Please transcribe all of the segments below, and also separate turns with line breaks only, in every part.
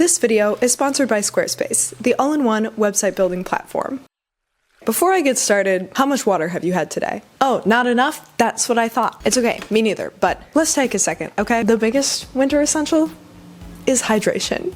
This video is sponsored by Squarespace, the all-in-one website building platform. Before I get started, how much water have you had today? Oh, not enough? That's what I thought. It's okay, me neither, but let's take a second, okay? The biggest winter essential is hydration.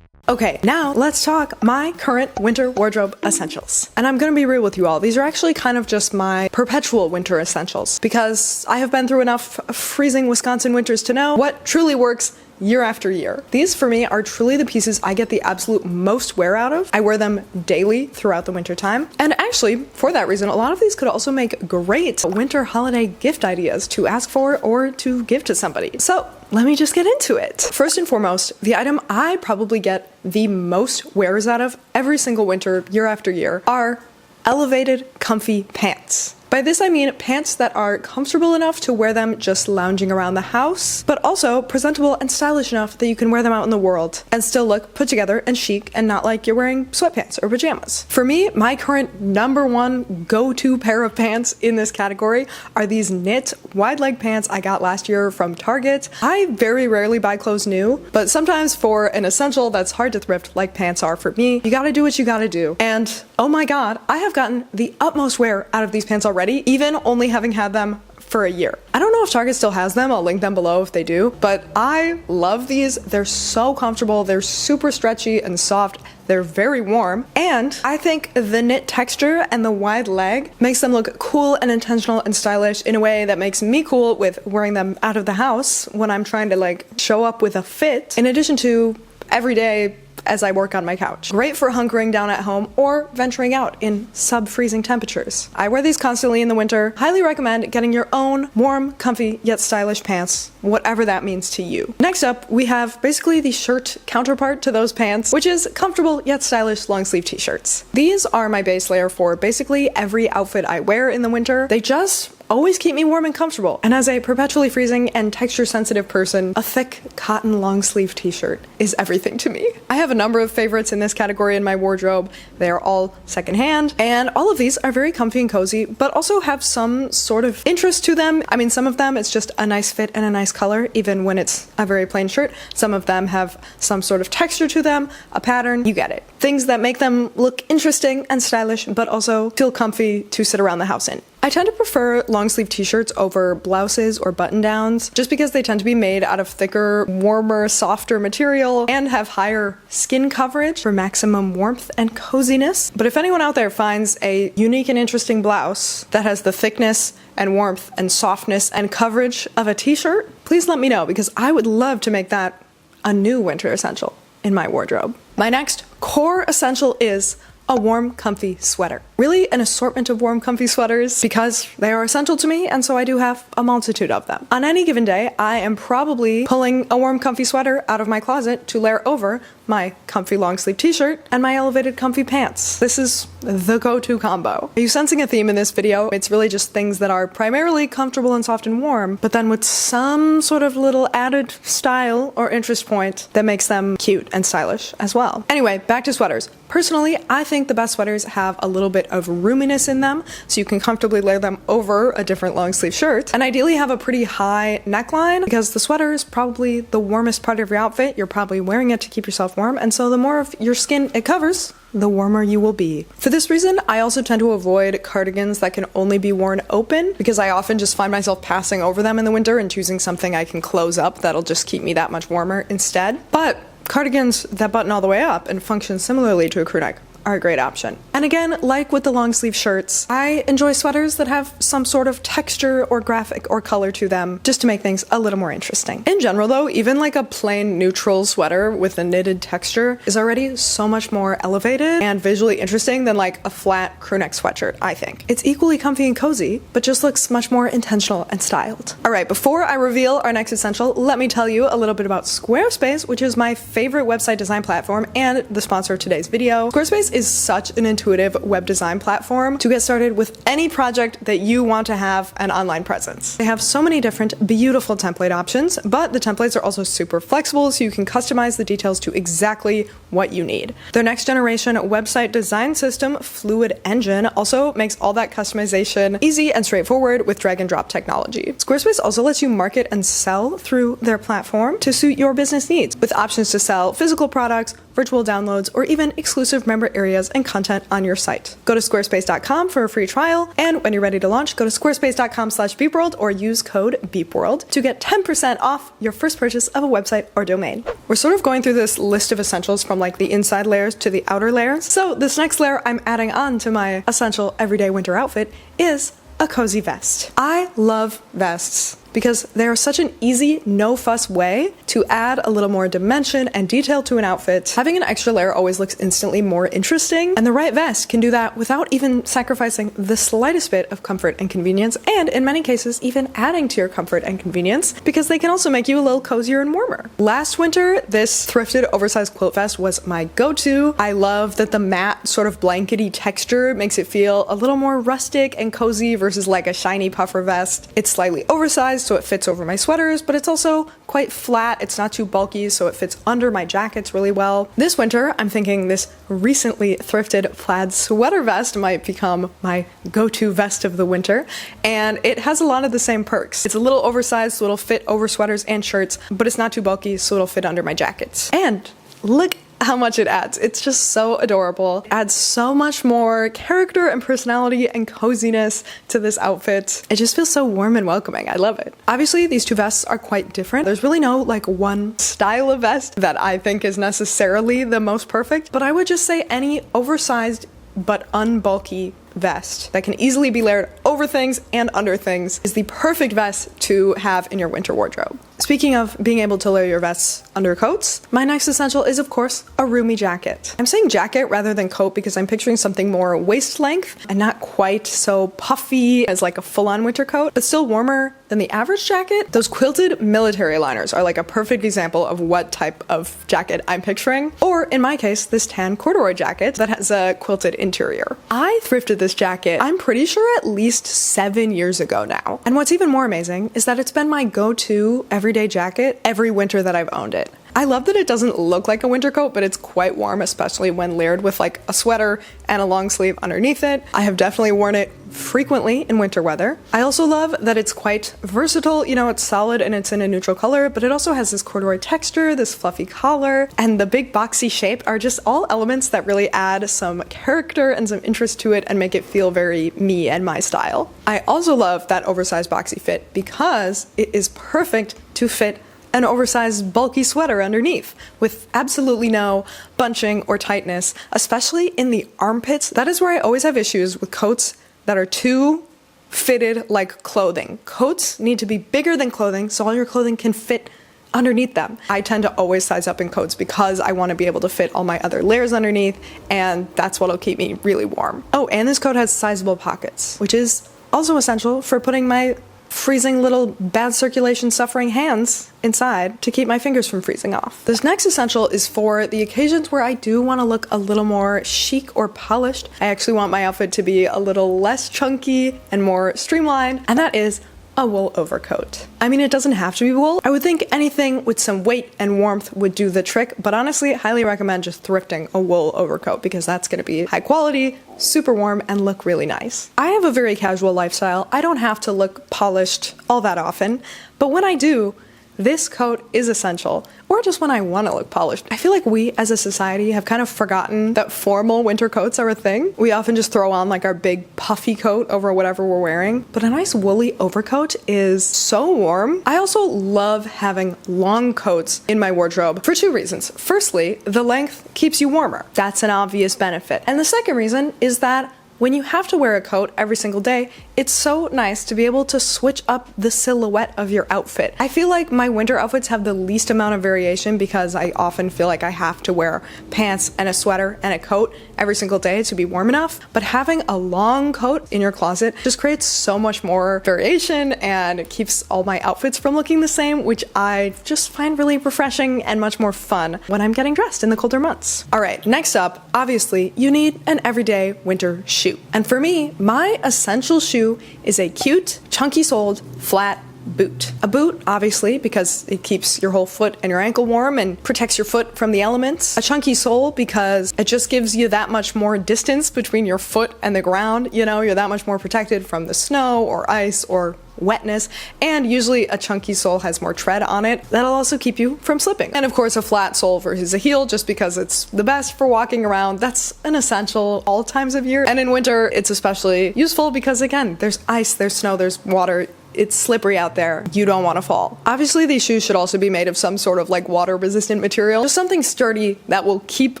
Okay, now let's talk my current winter wardrobe essentials. And I'm gonna be real with you all, these are actually kind of just my perpetual winter essentials because I have been through enough freezing Wisconsin winters to know what truly works year after year. These for me are truly the pieces I get the absolute most wear out of. I wear them daily throughout the winter time. And actually, for that reason, a lot of these could also make great winter holiday gift ideas to ask for or to give to somebody. So let me just get into it. First and foremost, the item I probably get the most wears out of every single winter, year after year, are elevated comfy pants. By this I mean pants that are comfortable enough to wear them just lounging around the house, but also presentable and stylish enough that you can wear them out in the world and still look put together and chic and not like you're wearing sweatpants or pajamas. For me, my current number one go-to pair of pants in this category are these knit wide leg pants I got last year from Target. I very rarely buy clothes new, but sometimes for an essential that's hard to thrift like pants are for me, you gotta do what you gotta do. And oh my god, I have gotten the utmost wear out of these pants already, even only having had them for a year. I don't know if Target still has them, I'll link them below if they do, but I love these. They're so comfortable, they're super stretchy and soft, they're very warm, and I think the knit texture and the wide leg makes them look cool and intentional and stylish in a way that makes me cool with wearing them out of the house when I'm trying to like show up with a fit, in addition to every day as I work on my couch. Great for hunkering down at home or venturing out in sub-freezing temperatures. I wear these constantly in the winter. Highly recommend getting your own warm, comfy, yet stylish pants, whatever that means to you. Next up, we have basically the shirt counterpart to those pants, which is comfortable yet stylish long sleeve t-shirts. These are my base layer for basically every outfit I wear in the winter. They just always keep me warm and comfortable. And as a perpetually freezing and texture sensitive person, a thick cotton long sleeve t-shirt is everything to me. I have a number of favorites in this category in my wardrobe. They are all secondhand, and all of these are very comfy and cozy, but also have some sort of interest to them. I mean, some of them it's just a nice fit and a nice color, even when it's a very plain shirt. Some of them have some sort of texture to them, a pattern, you get it. Things that make them look interesting and stylish, but also feel comfy to sit around the house in. I tend to prefer long sleeve t-shirts over blouses or button downs just because they tend to be made out of thicker, warmer, softer material and have higher skin coverage for maximum warmth and coziness. But if anyone out there finds a unique and interesting blouse that has the thickness and warmth and softness and coverage of a t-shirt, please let me know because I would love to make that a new winter essential in my wardrobe. My next core essential is a warm, comfy sweater. Really an assortment of warm, comfy sweaters because they are essential to me, and so I do have a multitude of them. On any given day, I am probably pulling a warm, comfy sweater out of my closet to layer over my comfy long sleeve t-shirt and my elevated comfy pants. This is the go-to combo. Are you sensing a theme in this video? It's really just things that are primarily comfortable and soft and warm, but then with some sort of little added style or interest point that makes them cute and stylish as well. Anyway, back to sweaters. Personally, I think the best sweaters have a little bit of roominess in them, so you can comfortably layer them over a different long sleeve shirt, and ideally have a pretty high neckline because the sweater is probably the warmest part of your outfit. You're probably wearing it to keep yourself warm, and so the more of your skin it covers, the warmer you will be. For this reason, I also tend to avoid cardigans that can only be worn open because I often just find myself passing over them in the winter and choosing something I can close up that'll just keep me that much warmer instead. But cardigans that button all the way up and function similarly to a crew neck are a great option. And again, like with the long sleeve shirts, I enjoy sweaters that have some sort of texture or graphic or color to them just to make things a little more interesting. In general though, even like a plain neutral sweater with a knitted texture is already so much more elevated and visually interesting than like a flat crew neck sweatshirt, I think. It's equally comfy and cozy, but just looks much more intentional and styled. Alright, before I reveal our next essential, let me tell you a little bit about Squarespace, which is my favorite website design platform and the sponsor of today's video. Squarespace is such an intuitive intuitive web design platform to get started with any project that you want to have an online presence. They have so many different beautiful template options, but the templates are also super flexible, so you can customize the details to exactly what you need. Their next generation website design system, Fluid Engine, also makes all that customization easy and straightforward with drag and drop technology. Squarespace also lets you market and sell through their platform to suit your business needs, with options to sell physical products, virtual downloads, or even exclusive member areas and content on your site. Go to squarespace.com for a free trial, and when you're ready to launch, go to squarespace.com/beepworld or use code beepworld to get 10% off your first purchase of a website or domain. We're sort of going through this list of essentials from like the inside layers to the outer layers. So this next layer I'm adding on to my essential everyday winter outfit is a cozy vest. I love vests because they are such an easy, no-fuss way to add a little more dimension and detail to an outfit. Having an extra layer always looks instantly more interesting, and the right vest can do that without even sacrificing the slightest bit of comfort and convenience, and in many cases, even adding to your comfort and convenience, because they can also make you a little cozier and warmer. Last winter, this thrifted oversized quilt vest was my go-to. I love that the matte, sort of blankety texture makes it feel a little more rustic and cozy versus like a shiny puffer vest. It's slightly oversized, so it fits over my sweaters, but it's also quite flat. It's not too bulky, so it fits under my jackets really well. This winter, I'm thinking this recently thrifted plaid sweater vest might become my go-to vest of the winter, and it has a lot of the same perks. It's a little oversized, so it'll fit over sweaters and shirts, but it's not too bulky, so it'll fit under my jackets. And look how much it adds. It's just so adorable. It adds so much more character and personality and coziness to this outfit. It just feels so warm and welcoming. I love it. Obviously, these two vests are quite different. There's really no like one style of vest that I think is necessarily the most perfect, but I would just say any oversized but unbulky vest that can easily be layered over things and under things is the perfect vest to have in your winter wardrobe. Speaking of being able to layer your vests under coats, my next essential is of course a roomy jacket. I'm saying jacket rather than coat because I'm picturing something more waist length and not quite so puffy as like a full-on winter coat, but still warmer than the average jacket. Those quilted military liners are like a perfect example of what type of jacket I'm picturing. Or in my case, this tan corduroy jacket that has a quilted interior. I thrifted this jacket, I'm pretty sure at least 7 years ago now. And what's even more amazing is that it's been my go-to everyday jacket every winter that I've owned it. I love that it doesn't look like a winter coat, but it's quite warm, especially when layered with like a sweater and a long sleeve underneath it. I have definitely worn it frequently in winter weather. I also love that it's quite versatile. You know, it's solid and it's in a neutral color, but it also has this corduroy texture, this fluffy collar, and the big boxy shape are just all elements that really add some character and some interest to it and make it feel very me and my style. I also love that oversized boxy fit because it is perfect to fit an oversized bulky sweater underneath with absolutely no bunching or tightness, especially in the armpits. That is where I always have issues with coats that are too fitted like clothing. Coats need to be bigger than clothing so all your clothing can fit underneath them. I tend to always size up in coats because I want to be able to fit all my other layers underneath, and that's what'll keep me really warm. Oh, and this coat has sizable pockets, which is also essential for putting my freezing little bad circulation suffering hands inside to keep my fingers from freezing off. This next essential is for the occasions where I do want to look a little more chic or polished. I actually want my outfit to be a little less chunky and more streamlined, and that is a wool overcoat. I mean, it doesn't have to be wool. I would think anything with some weight and warmth would do the trick, but honestly, I highly recommend just thrifting a wool overcoat because that's gonna be high quality, super warm, and look really nice. I have a very casual lifestyle. I don't have to look polished all that often, but when I do, this coat is essential, or just when I want to look polished. I feel like we as a society have kind of forgotten that formal winter coats are a thing. We often just throw on like our big puffy coat over whatever we're wearing, but a nice woolly overcoat is so warm. I also love having long coats in my wardrobe for two reasons. Firstly, the length keeps you warmer. That's an obvious benefit. And the second reason is that when you have to wear a coat every single day, It's so nice to be able to switch up the silhouette of your outfit. I feel like my winter outfits have the least amount of variation because I often feel like I have to wear pants and a sweater and a coat every single day to be warm enough. But having a long coat in your closet just creates so much more variation and it keeps all my outfits from looking the same, which I just find really refreshing and much more fun when I'm getting dressed in the colder months. All right, next up, obviously, you need an everyday winter shoe. And for me, my essential shoe is a cute, chunky-soled, flat boot. A boot, obviously, because it keeps your whole foot and your ankle warm and protects your foot from the elements. A chunky sole because it just gives you that much more distance between your foot and the ground. You know, you're that much more protected from the snow or ice or wetness, and usually a chunky sole has more tread on it. That'll also keep you from slipping. And of course, a flat sole versus a heel, just because it's the best for walking around. That's an essential all times of year. And in winter, it's especially useful because, again, there's ice, there's snow, there's water. It's slippery out there. You don't want to fall. Obviously, these shoes should also be made of some sort of like water-resistant material. Just something sturdy that will keep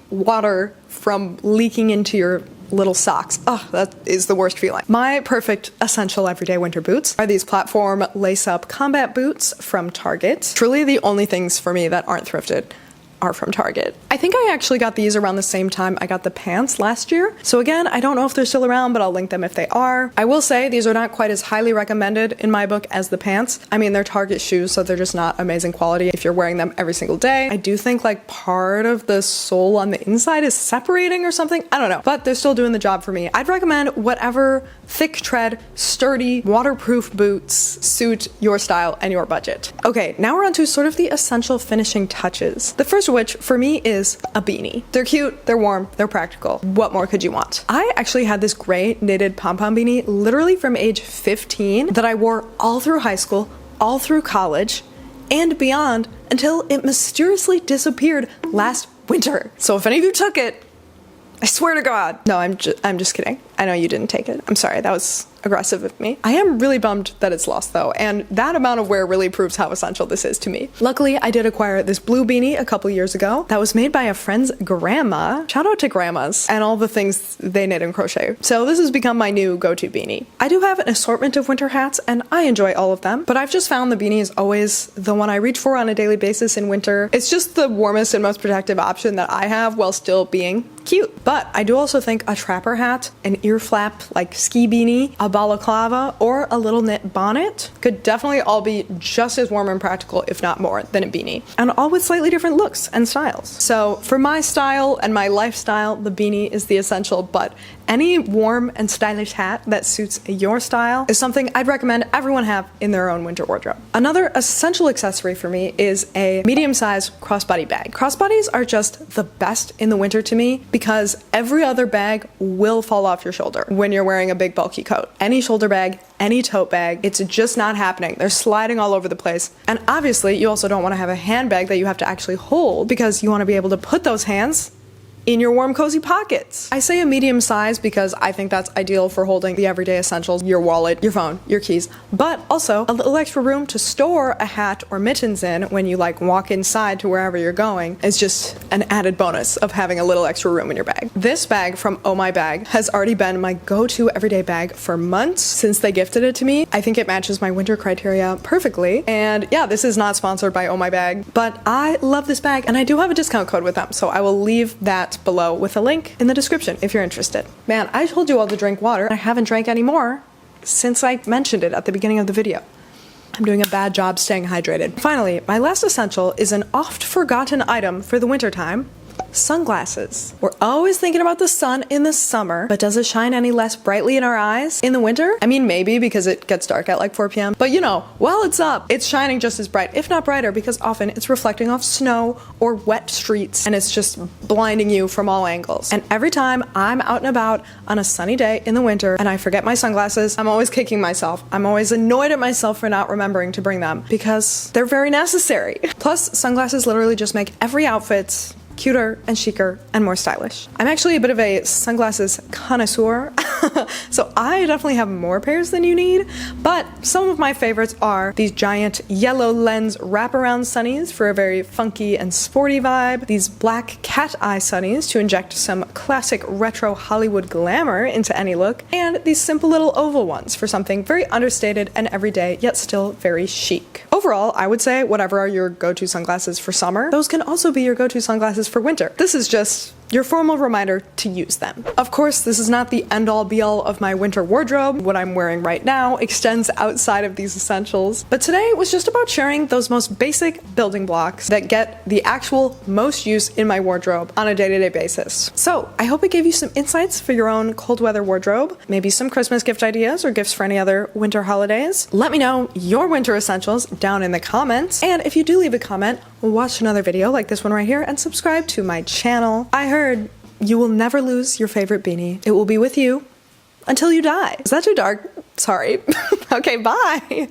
water from leaking into your little socks. Oh, that is the worst feeling. My perfect essential everyday winter boots are these platform lace-up combat boots from Target. Truly the only things for me that aren't thrifted are from Target. I think I actually got these around the same time I got the pants last year. So again, I don't know if they're still around, but I'll link them if they are. I will say these are not quite as highly recommended in my book as the pants. I mean, they're Target shoes, so they're just not amazing quality if you're wearing them every single day. I do think like part of the sole on the inside is separating or something. I don't know, but they're still doing the job for me. I'd recommend whatever thick tread, sturdy, waterproof boots suit your style and your budget. Okay, now we're on to sort of the essential finishing touches. The first of which for me is a beanie. They're cute, they're warm, they're practical. What more could you want? I actually had this gray knitted pom-pom beanie literally from age 15 that I wore all through high school, all through college, and beyond until it mysteriously disappeared last winter. So if any of you took it, I swear to God. No, I'm just kidding. I know you didn't take it. I'm sorry, that was aggressive of me. I am really bummed that it's lost though, and that amount of wear really proves how essential this is to me. Luckily, I did acquire this blue beanie a couple years ago that was made by a friend's grandma. Shout out to grandmas and all the things they knit and crochet. So this has become my new go-to beanie. I do have an assortment of winter hats and I enjoy all of them, but I've just found the beanie is always the one I reach for on a daily basis in winter. It's just the warmest and most protective option that I have while still being cute. But I do also think a trapper hat, an ear flap like ski beanie, a balaclava, or a little knit bonnet could definitely all be just as warm and practical, if not more, than a beanie. And all with slightly different looks and styles. So for my style and my lifestyle, the beanie is the essential, but any warm and stylish hat that suits your style is something I'd recommend everyone have in their own winter wardrobe. Another essential accessory for me is a medium-sized crossbody bag. Crossbodies are just the best in the winter to me because every other bag will fall off your shoulder when you're wearing a big bulky coat. Any shoulder bag, any tote bag, it's just not happening. They're sliding all over the place. And obviously you also don't want to have a handbag that you have to actually hold because you want to be able to put those hands in your warm, cozy pockets. I say a medium size because I think that's ideal for holding the everyday essentials, your wallet, your phone, your keys, but also a little extra room to store a hat or mittens in when you like walk inside to wherever you're going is just an added bonus of having a little extra room in your bag. This bag from Oh My Bag has already been my go-to everyday bag for months since they gifted it to me. I think it matches my winter criteria perfectly. And yeah, this is not sponsored by Oh My Bag, but I love this bag and I do have a discount code with them, so I will leave that below with a link in the description if you're interested. Man, I told you all to drink water. I haven't drank any more since I mentioned it at the beginning of the video. I'm doing a bad job staying hydrated. Finally, my last essential is an oft forgotten item for the wintertime: sunglasses. We're always thinking about the sun in the summer, but does it shine any less brightly in our eyes in the winter? I mean, maybe because it gets dark at like 4 p.m. But you know, while it's up, it's shining just as bright, if not brighter, because often it's reflecting off snow or wet streets and it's just blinding you from all angles. And every time I'm out and about on a sunny day in the winter and I forget my sunglasses, I'm always kicking myself. I'm always annoyed at myself for not remembering to bring them because they're very necessary. Plus, sunglasses literally just make every outfit cuter and chicer and more stylish. I'm actually a bit of a sunglasses connoisseur. So I definitely have more pairs than you need, but some of my favorites are these giant yellow lens wraparound sunnies for a very funky and sporty vibe, these black cat eye sunnies to inject some classic retro Hollywood glamour into any look, and these simple little oval ones for something very understated and everyday, yet still very chic. Overall, I would say whatever are your go-to sunglasses for summer, those can also be your go-to sunglasses for winter. This is just your formal reminder to use them. Of course, this is not the end-all be-all of my winter wardrobe. What I'm wearing right now extends outside of these essentials, but today was just about sharing those most basic building blocks that get the actual most use in my wardrobe on a day-to-day basis. So I hope it gave you some insights for your own cold weather wardrobe, maybe some Christmas gift ideas or gifts for any other winter holidays. Let me know your winter essentials down in the comments, and if you do leave a comment, watch another video like this one right here and subscribe to my channel. I heard you will never lose your favorite beanie. It will be with you until you die. Is that too dark? Sorry. Okay, bye.